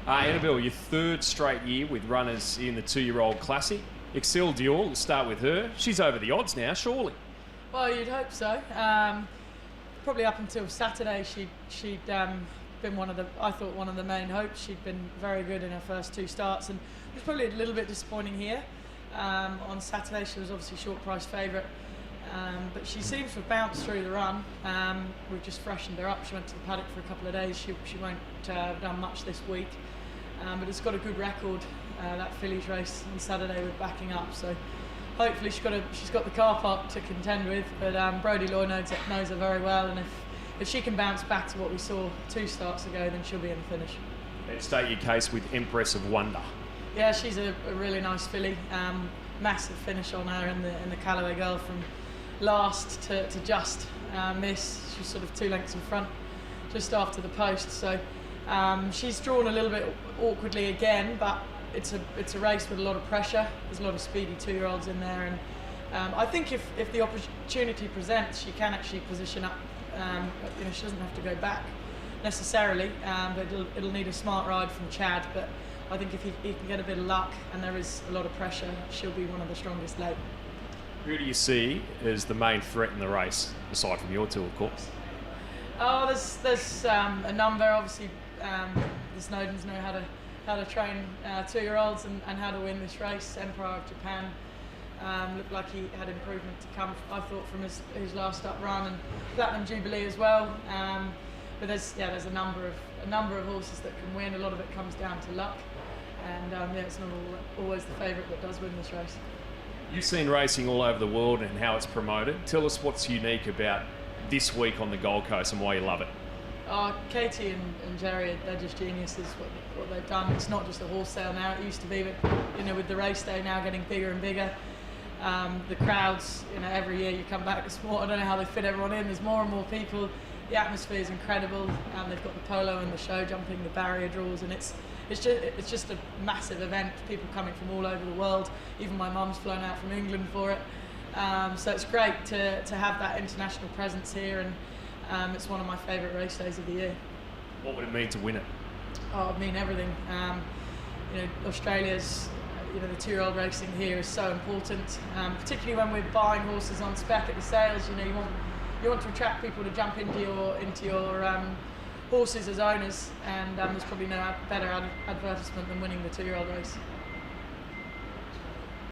Annabel, your third straight year with runners in the 2-year-old classic. Excel Dior, we'll start with her. She's over the odds now, surely. Well, you'd hope so. Probably up until Saturday, she'd been one of the main hopes. She'd been very good in her first 2 starts, and it was probably a little bit disappointing here. On Saturday, she was obviously short price favourite, but she seems to have bounced through the run. We've just freshened her up. She went to the paddock for a couple of days. She won't have done much this week, but it's got a good record. That fillies race on Saturday with backing up, so hopefully she's got the car park to contend with. But Brodie Loy knows her very well, and if she can bounce back to what we saw 2 starts ago, then she'll be in the finish. And state your case with Empress of Wonder. Yeah, she's a really nice filly. Massive finish on her in the Callaway Girl from last to just miss. She was sort of 2 lengths in front just after the post. So she's drawn a little bit awkwardly again, but it's a race with a lot of pressure. There's a lot of speedy 2-year-olds in there, and I think if the opportunity presents, she can actually position up. She doesn't have to go back necessarily, but it'll need a smart ride from Chad. But I think if he can get a bit of luck and there is a lot of pressure, she'll be one of the strongest late. Who do you see as the main threat in the race, aside from your 2, of course? Oh, there's a number. Obviously, the Snowdens know how to train 2-year-olds and how to win this race. Emperor of Japan looked like he had improvement to come, I thought, from his last up run, and Platinum Jubilee as well. But there's a number of horses that can win. A lot of it comes down to luck, and it's not always the favourite that does win this race. You've seen racing all over the world and how it's promoted. Tell us what's unique about this week on the Gold Coast and why you love it. Katie and Jerry, they're just geniuses. What they've done. It's not just a horse sale now. It used to be, but with the race day now getting bigger and bigger. The crowds, every year you come back, it's more. I don't know how they fit everyone in. There's more and more people. The atmosphere is incredible. They've got the polo and the show jumping, the barrier draws, and it's just a massive event. People coming from all over the world. Even my mum's flown out from England for it. So it's great to have that international presence here, and it's one of my favourite race days of the year. What would it mean to win it? Oh, it'd mean everything. Australia's, the 2-year-old racing here is so important, particularly when we're buying horses on spec at the sales. You want to attract people to jump into your horses as owners, and there's probably no better advertisement than winning the 2-year-old race.